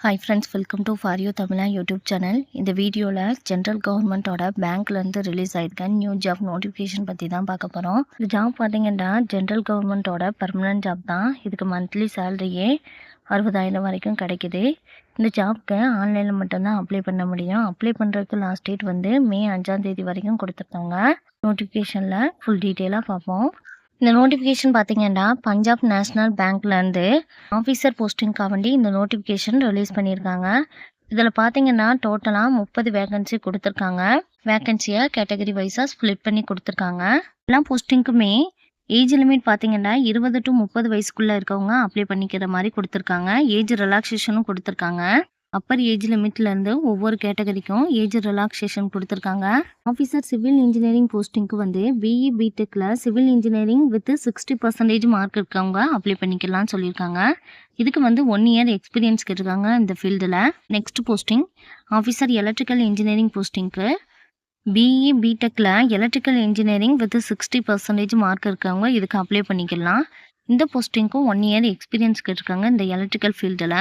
Hi friends, welcome to for you Tamizha YouTube channel. இந்த வீடியோவில் central கவர்மெண்ட்டோட பேங்க்லேருந்து ரிலீஸ் ஆயிருக்க நியூ ஜாப் நோட்டிஃபிகேஷன் பற்றி தான் பார்க்க போகிறோம். இந்த ஜாப் பார்த்தீங்கன்னா ஜென்ரல் கவர்மெண்ட்டோட பர்மனன்ட் ஜாப் தான். இதுக்கு மந்த்லி சேலரியே 60,000 வரைக்கும் கிடைக்குது. இந்த ஜாப்க்கு ஆன்லைனில் மட்டும்தான் அப்ளை பண்ண முடியும். அப்ளை பண்ணுறதுக்கு லாஸ்ட் டேட் வந்து மே 5 வரைக்கும் கொடுத்துருக்காங்க. நோட்டிஃபிகேஷனில் ஃபுல் டீட்டெயிலாக பார்ப்போம். இந்த நோட்டிஃபிகேஷன் பார்த்தீங்கன்னா பஞ்சாப் நேஷ்னல் பேங்க்லேருந்து ஆஃபீஸர் போஸ்டிங்காக வேண்டி இந்த நோட்டிஃபிகேஷன் ரிலீஸ் பண்ணியிருக்காங்க. இதில் பார்த்தீங்கன்னா டோட்டலாக 30 வேகன்சி கொடுத்துருக்காங்க. வேகன்சியை கேட்டகரி வைஸாக ஸ்ப்ளிட் பண்ணி கொடுத்துருக்காங்க. எல்லா போஸ்டிங்க்குமே ஏஜ் லிமிட் பார்த்தீங்கன்னா 20 to 30 வயசுக்குள்ளே இருக்கவங்க அப்ளை பண்ணிக்கிற மாதிரி கொடுத்துருக்காங்க. ஏஜ் ரிலாக்ஸேஷனும் கொடுத்துருக்காங்க. அப்பர் ஏஜ் லிமிட்லேருந்து ஒவ்வொரு கேட்டகரிக்கும் ஏஜ் ரிலாக்ஸேஷன் கொடுத்துருக்காங்க. ஆஃபீஸர் சிவில் இன்ஜினியரிங் போஸ்டிங்க்கு வந்து பிஇ பிடெக்கில் சிவில் இன்ஜினியரிங் வித் 60% மார்க் இருக்கவங்க அப்ளை பண்ணிக்கலாம்னு சொல்லியிருக்காங்க. இதுக்கு வந்து 1 year எக்ஸ்பீரியன்ஸ் கேட்டிருக்காங்க இந்த ஃபீல்டில். Next posting officer electrical engineering போஸ்டிங்க்கு பிஇ பிடெக்கில் எலக்ட்ரிக்கல் இன்ஜினியரிங் வித் 60% மார்க் இருக்கவங்க இதுக்கு அப்ளை பண்ணிக்கலாம். இந்த போஸ்டிங்க்கும் 1 year எக்ஸ்பீரியன்ஸ் கேட்டிருக்காங்க இந்த எலக்ட்ரிக்கல் ஃபீல்டில்.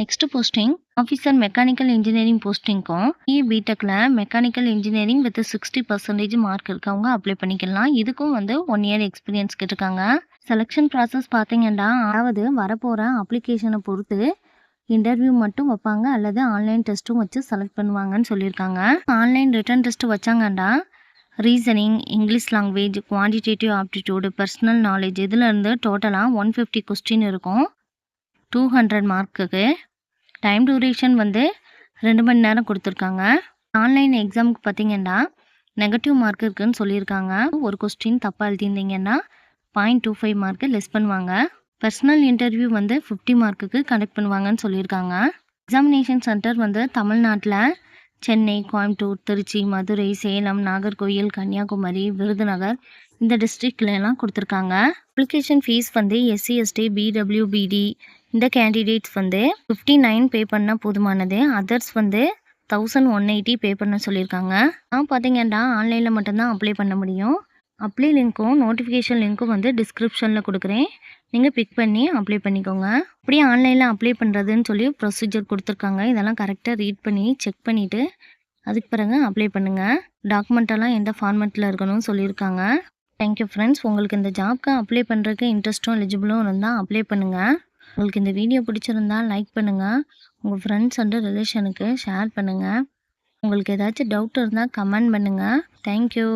Next posting officer mechanical engineering போஸ்டிங்க்கும் பிடெக்கில் மெக்கானிக்கல் இன்ஜினியரிங் வித் 60% மார்க் இருக்கவங்க அப்ளை பண்ணிக்கலாம். இதுக்கும் வந்து 1 year எக்ஸ்பீரியன்ஸ் கேட்டிருக்காங்க. செலெக்ஷன் ப்ராசஸ் பார்த்தீங்கன்னா அதாவது வரப்போகிற அப்ளிகேஷனை பொறுத்து இன்டர்வியூ மட்டும் வைப்பாங்க அல்லது ஆன்லைன் டெஸ்ட்டும் வச்சு செலக்ட் பண்ணுவாங்கன்னு சொல்லியிருக்காங்க. ஆன்லைன் ரிட்டன் டெஸ்ட் வச்சாங்கன்னா reasoning, English language, quantitative aptitude, personal knowledge இதிலேருந்து டோட்டலாக 150 கொஸ்டின் இருக்கும். 200 மார்க்குக்கு டைம் டியூரேஷன் வந்து 2 மணி நேரம் கொடுத்துருக்காங்க. ஆன்லைன் எக்ஸாமுக்கு பார்த்தீங்கன்னா நெகட்டிவ் மார்க் இருக்குன்னு சொல்லியிருக்காங்க. ஒரு கொஸ்டின் தப்பாக எழுதியிருந்தீங்கன்னா 0.25 மார்க்கு லெஸ் பண்ணுவாங்க. பர்சனல் இன்டர்வியூ வந்து 50 மார்க்குக்கு கண்டக்ட் பண்ணுவாங்கன்னு சொல்லியிருக்காங்க. எக்ஸாமினேஷன் சென்டர் வந்து தமிழ்நாட்டில் சென்னை, கோயம்புத்தூர், திருச்சி, மதுரை, சேலம், நாகர்கோயில், கன்னியாகுமரி, விருதுநகர் இந்த டிஸ்ட்ரிக்ட்லாம் கொடுத்துருக்காங்க. அப்ளிகேஷன் ஃபீஸ் வந்து எஸ்சி, எஸ்டி, பிடபிள்யூபிடி இந்த கேண்டிடேட்ஸ் வந்து 59 பே பண்ணால் போதுமானது. அதர்ஸ் வந்து 1180 பே பண்ண சொல்லியிருக்காங்க. நான் பார்த்தீங்கன்னா ஆன்லைனில் மட்டும்தான் அப்ளை பண்ண முடியும். அப்ளை லிங்க்கும் நோட்டிஃபிகேஷன் லிங்க்கும் வந்து டிஸ்கிரிப்ஷனில் கொடுக்குறேன். நீங்கள் பிக் பண்ணி அப்ளை பண்ணிக்கோங்க. அப்படியே ஆன்லைனில் அப்ளை பண்ணுறதுன்னு சொல்லி ப்ரொசீஜர் கொடுத்துருக்காங்க. இதெல்லாம் கரெக்டாக ரீட் பண்ணி செக் பண்ணிவிட்டு அதுக்கு பிறகு அப்ளை பண்ணுங்கள். டாக்குமெண்ட்டெல்லாம் எந்த ஃபார்மெட்டில் இருக்கணும்னு சொல்லியிருக்காங்க. Thank you friends. உங்களுக்கு இந்த ஜாப்க்கு அப்ளை பண்ணுறதுக்கு இன்ட்ரெஸ்ட்டும் எலிஜிபிளும் இருந்தால் அப்ளை பண்ணுங்கள். உங்களுக்கு இந்த வீடியோ பிடிச்சிருந்தா லைக் பண்ணுங்கள். உங்கள் ஃப்ரெண்ட்ஸ் அண்ட் ரிலேஷனுக்கு ஷேர் பண்ணுங்கள். உங்களுக்கு ஏதாச்சும் டவுட் இருந்தால் கமெண்ட் பண்ணுங்கள். தேங்க்யூ.